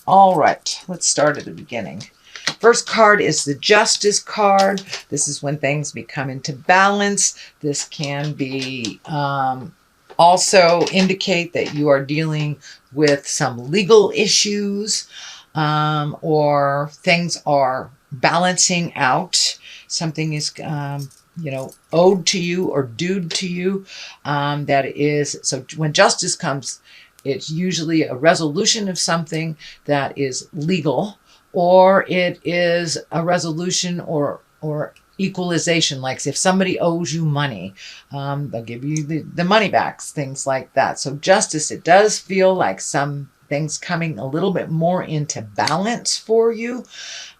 All right, let's start at the beginning. First card is the Justice card. This is when things become into balance. This can be also indicate that you are dealing with some legal issues, or things are balancing out. Something is owed to you or due to you. That is, so when justice comes, it's usually a resolution of something that is legal, or it is a resolution or equalization. Like if somebody owes you money, they'll give you the money back, things like that. So justice, it does feel like some things coming a little bit more into balance for you.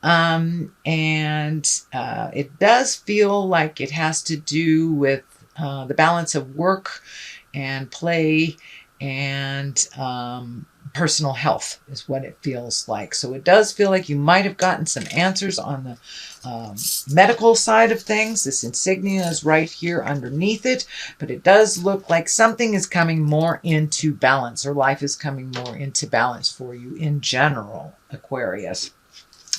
And it does feel like it has to do with the balance of work and play and personal health is what it feels like. So it does feel like you might have gotten some answers on the medical side of things. This insignia is right here underneath it, but it does look like something is coming more into balance, or life is coming more into balance for you in general, Aquarius.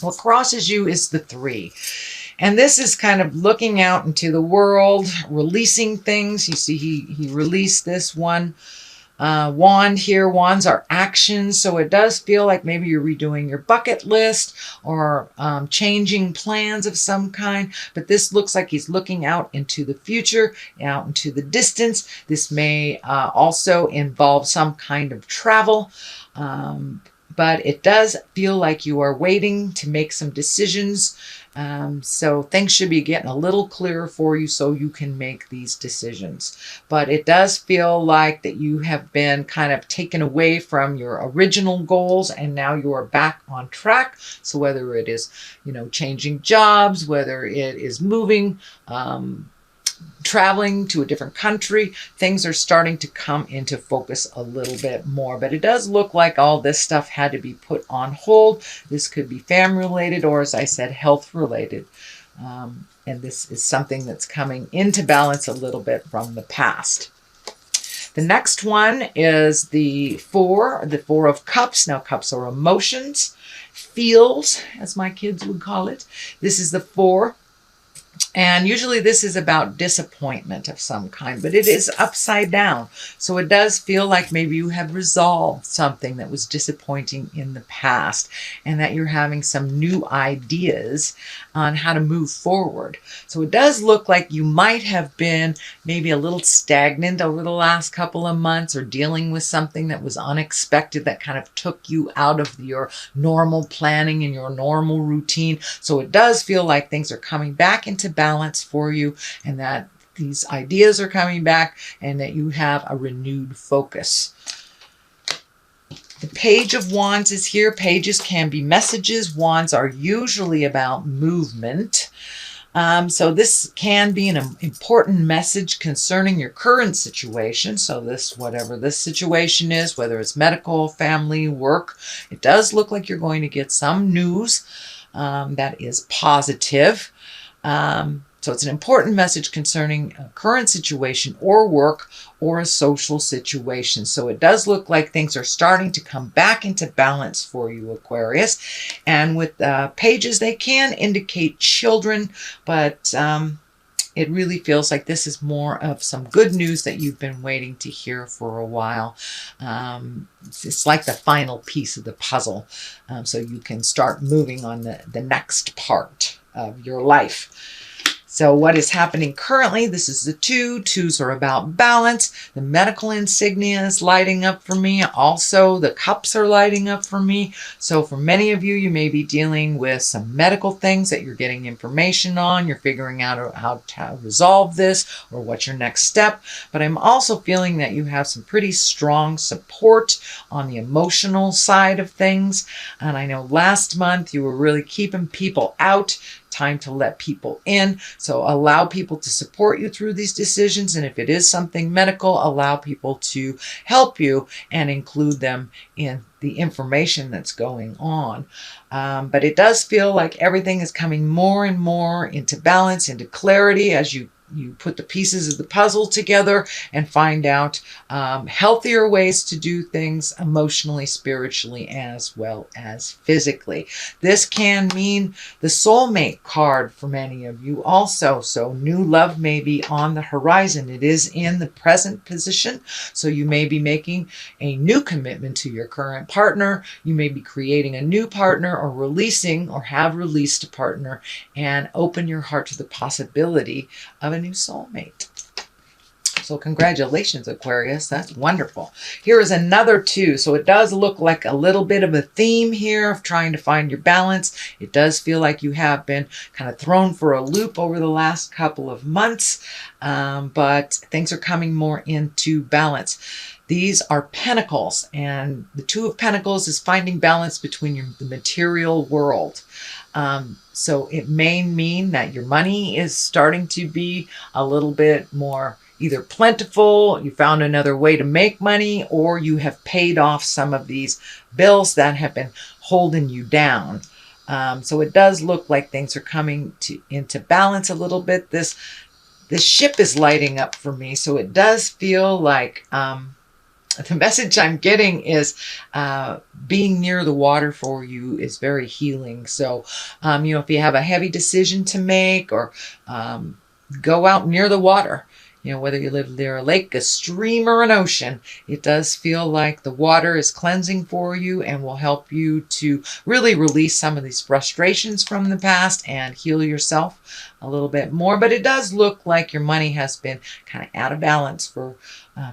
What crosses you is the 3. And this is kind of looking out into the world, releasing things. You see, he released this one wand here. Wands are actions. So it does feel like maybe you're redoing your bucket list or changing plans of some kind. But this looks like he's looking out into the future, out into the distance. This may also involve some kind of travel. But it does feel like you are waiting to make some decisions. So things should be getting a little clearer for you so you can make these decisions. But it does feel like that you have been kind of taken away from your original goals and now you are back on track. So whether it is, changing jobs, whether it is moving, traveling to a different country, things are starting to come into focus a little bit more. But it does look like all this stuff had to be put on hold. This could be family related, or as I said, health related. And this is something that's coming into balance a little bit from the past. The next one is the 4 of Cups. Now, cups are emotions, feels, as my kids would call it. This is the 4. And usually this is about disappointment of some kind, but it is upside down. So it does feel like maybe you have resolved something that was disappointing in the past and that you're having some new ideas on how to move forward. So it does look like you might have been maybe a little stagnant over the last couple of months, or dealing with something that was unexpected that kind of took you out of your normal planning and your normal routine. So it does feel like things are coming back into balance for you, and that these ideas are coming back and that you have a renewed focus. The Page of Wands is here. Pages can be messages. Wands are usually about movement. So this can be an important message concerning your current situation. So whatever this situation is, whether it's medical, family, work, it does look like you're going to get some news that is positive. So it's an important message concerning a current situation or work or a social situation. So it does look like things are starting to come back into balance for you, Aquarius. And with pages, they can indicate children, but it really feels like this is more of some good news that you've been waiting to hear for a while. It's like the final piece of the puzzle, so you can start moving on the next part of your life. So what is happening currently? This is the 2. 2s are about balance. The medical insignia is lighting up for me. Also, the cups are lighting up for me. So for many of you, you may be dealing with some medical things that you're getting information on. You're figuring out how to resolve this or what's your next step. But I'm also feeling that you have some pretty strong support on the emotional side of things. And I know last month you were really keeping people out. Time to let people in. So allow people to support you through these decisions. And if it is something medical, allow people to help you and include them in the information that's going on. But it does feel like everything is coming more and more into balance, into clarity as you you put the pieces of the puzzle together and find out healthier ways to do things emotionally, spiritually, as well as physically. This can mean the soulmate card for many of you also. So new love may be on the horizon. It is in the present position. So you may be making a new commitment to your current partner. You may be creating a new partner, or releasing or have released a partner, and open your heart to the possibility of a new soulmate. So congratulations, Aquarius. That's wonderful. Here is another 2. So it does look like a little bit of a theme here of trying to find your balance. It does feel like you have been kind of thrown for a loop over the last couple of months, but things are coming more into balance. These are pentacles, and the 2 of Pentacles is finding balance between the material world. So it may mean that your money is starting to be a little bit more either plentiful, you found another way to make money, or you have paid off some of these bills that have been holding you down. So it does look like things are coming into balance a little bit. This ship is lighting up for me, so it does feel like the message I'm getting is being near the water for you is very healing. So, if you have a heavy decision to make, or go out near the water, whether you live near a lake, a stream, or an ocean, it does feel like the water is cleansing for you and will help you to really release some of these frustrations from the past and heal yourself a little bit more. But it does look like your money has been kind of out of balance for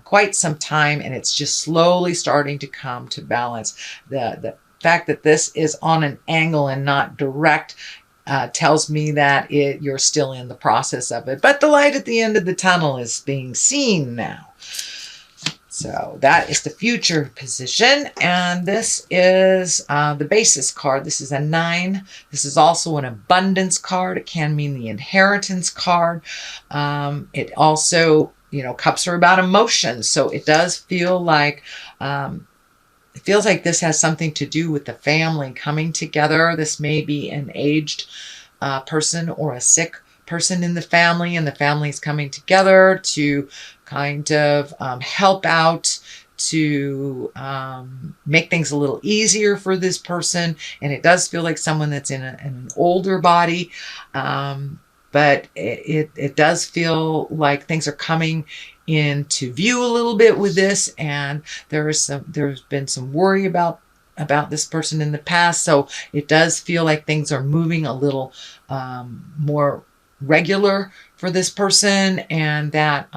quite some time, and it's just slowly starting to come to balance. The fact that this is on an angle and not direct tells me that you're still in the process of it. But the light at the end of the tunnel is being seen now. So that is the future position. And this is the basis card. This is a 9. This is also an abundance card. It can mean the inheritance card. It also, cups are about emotions. So it does feel like it feels like this has something to do with the family coming together. This may be an aged person or a sick person in the family, and the family is coming together to kind of help out, to make things a little easier for this person. And it does feel like someone that's in an older body. But it does feel like things are coming into view a little bit with this, and there's been some worry about this person in the past. So it does feel like things are moving a little more regular for this person, and that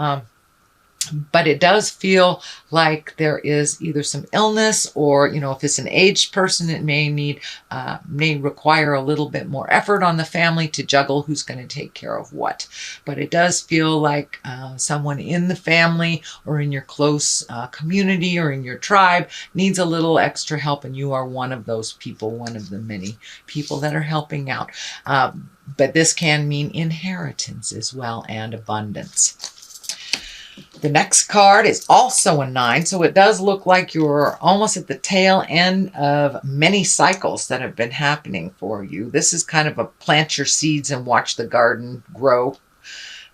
but it does feel like there is either some illness, or, if it's an aged person, it may require a little bit more effort on the family to juggle who's going to take care of what. But it does feel like someone in the family or in your close community or in your tribe needs a little extra help, and you are one of those people, one of the many people that are helping out. But this can mean inheritance as well, and abundance. The next card is also a 9, so it does look like you're almost at the tail end of many cycles that have been happening for you. This is kind of a plant your seeds and watch the garden grow.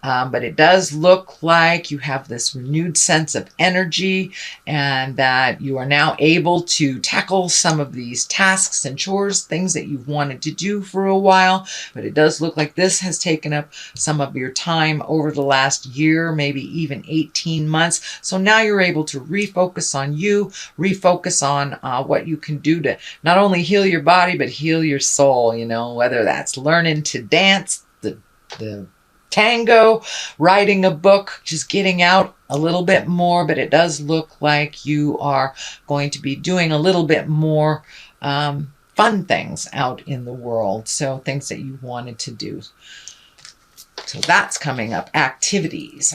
But it does look like you have this renewed sense of energy, and that you are now able to tackle some of these tasks and chores, things that you've wanted to do for a while. But it does look like this has taken up some of your time over the last year, maybe even 18 months. So now you're able to refocus on you, refocus on what you can do to not only heal your body, but heal your soul, whether that's learning to dance, the tango, writing a book, just getting out a little bit more. But it does look like you are going to be doing a little bit more fun things out in the world. So things that you wanted to do. So that's coming up. Activities.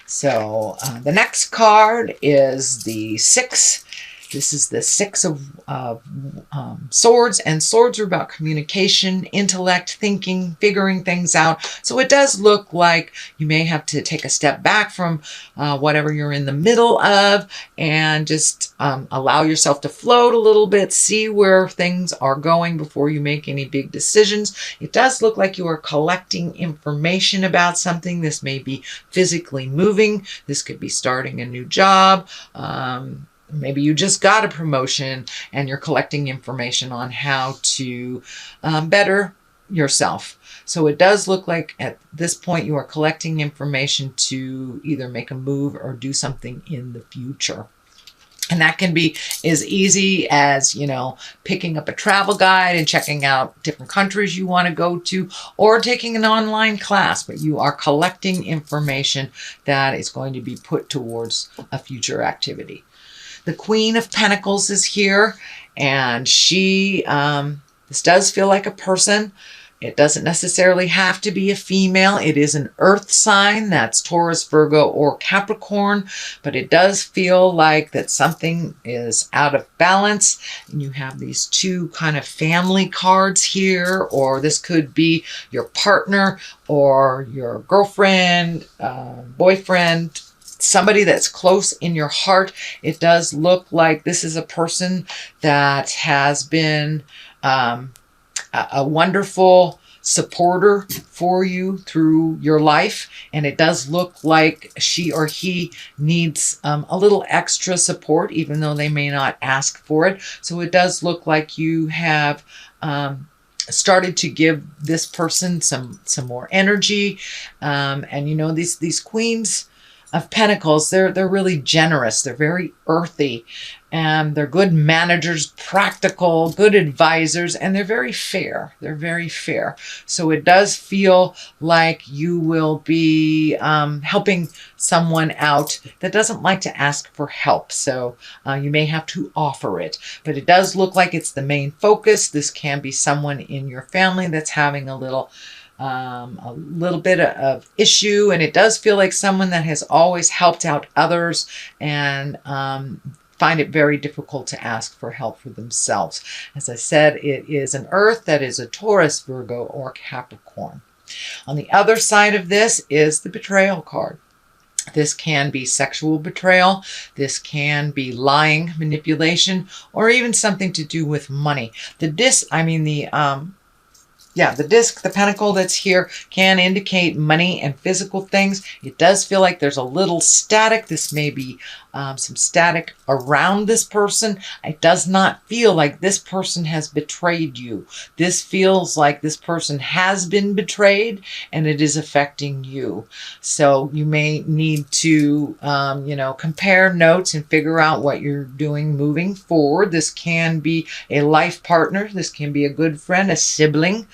So the next card is the 6. This is the Six of Swords, and swords are about communication, intellect, thinking, figuring things out. So it does look like you may have to take a step back from whatever you're in the middle of and just allow yourself to float a little bit, see where things are going before you make any big decisions. It does look like you are collecting information about something. This may be physically moving. This could be starting a new job. Maybe you just got a promotion and you're collecting information on how to better yourself. So it does look like at this point you are collecting information to either make a move or do something in the future. And that can be as easy as, you know, picking up a travel guide and checking out different countries you want to go to, or taking an online class, but you are collecting information that is going to be put towards a future activity. The Queen of Pentacles is here, and she, this does feel like a person. It doesn't necessarily have to be a female. It is an earth sign. That's Taurus, Virgo, or Capricorn. But it does feel like that something is out of balance. And you have these two kind of family cards here. Or this could be your partner or your girlfriend, boyfriend, somebody that's close in your heart. It does look like this is a person that has been a wonderful supporter for you through your life. And it does look like she or he needs a little extra support, even though they may not ask for it. So it does look like you have started to give this person some more energy. And you know, these queens of Pentacles, they're really generous. They're very earthy, and they're good managers, practical, good advisors, and they're very fair. They're very fair. So it does feel like you will be helping someone out that doesn't like to ask for help. So you may have to offer it, but it does look like it's the main focus. This can be someone in your family that's having a little bit of issue, and it does feel like someone that has always helped out others and find it very difficult to ask for help for themselves. As I said, it is an earth that is a Taurus, Virgo, or Capricorn. On the other side of this is the betrayal card. This can be sexual betrayal. This can be lying, manipulation, or even something to do with money. The disc, the pentacle that's here can indicate money and physical things. It does feel like there's a little static. This may be some static around this person. It does not feel like this person has betrayed you. This feels like this person has been betrayed and it is affecting you. So you may need to, compare notes and figure out what you're doing moving forward. This can be a life partner. This can be a good friend, a sibling,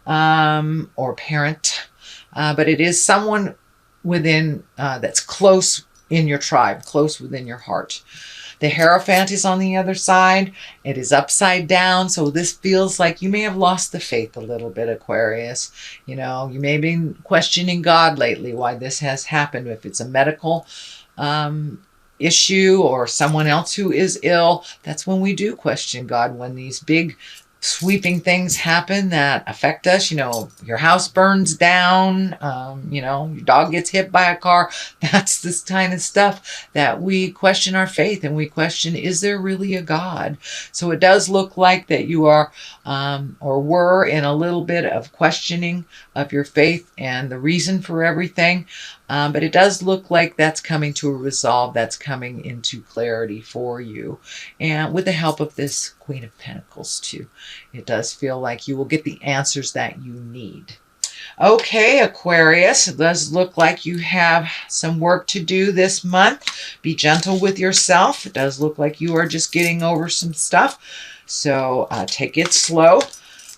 or parent. But it is someone within that's close in your tribe, close within your heart. The Hierophant is on the other side. It is upside down. So this feels like you may have lost the faith a little bit, Aquarius. You know, you may have been questioning God lately, why this has happened. If it's a medical issue or someone else who is ill, that's when we do question God, when these big sweeping things happen that affect us. You know, your house burns down, your dog gets hit by a car. That's this kind of stuff that we question our faith and we question, is there really a God? So it does look like that you are or were in a little bit of questioning of your faith and the reason for everything. But it does look like that's coming to a resolve, that's coming into clarity for you. And with the help of this Queen of Pentacles too, it does feel like you will get the answers that you need. Okay, Aquarius, it does look like you have some work to do this month. Be gentle with yourself. It does look like you are just getting over some stuff. So take it slow.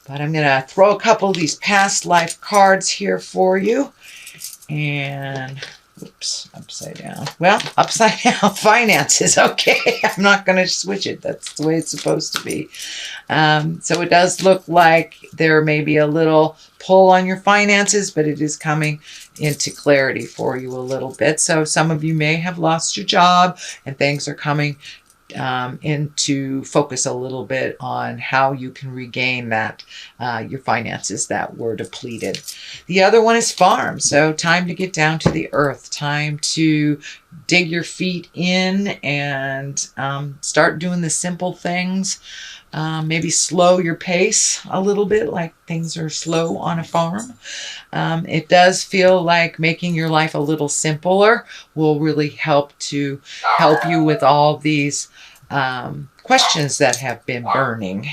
But I'm going to throw a couple of these past life cards here for you. And, oops, upside down. Well, upside down finances. Okay, I'm not going to switch it. That's the way it's supposed to be. So it does look like there may be a little pull on your finances, but it is coming into clarity for you a little bit. So some of you may have lost your job and things are coming into focus a little bit on how you can regain that your finances that were depleted. The other one is farm. So time to get down to the earth, time to dig your feet in and start doing the simple things. Maybe slow your pace a little bit, like things are slow on a farm. It does feel like making your life a little simpler will really help you with all these questions that have been burning.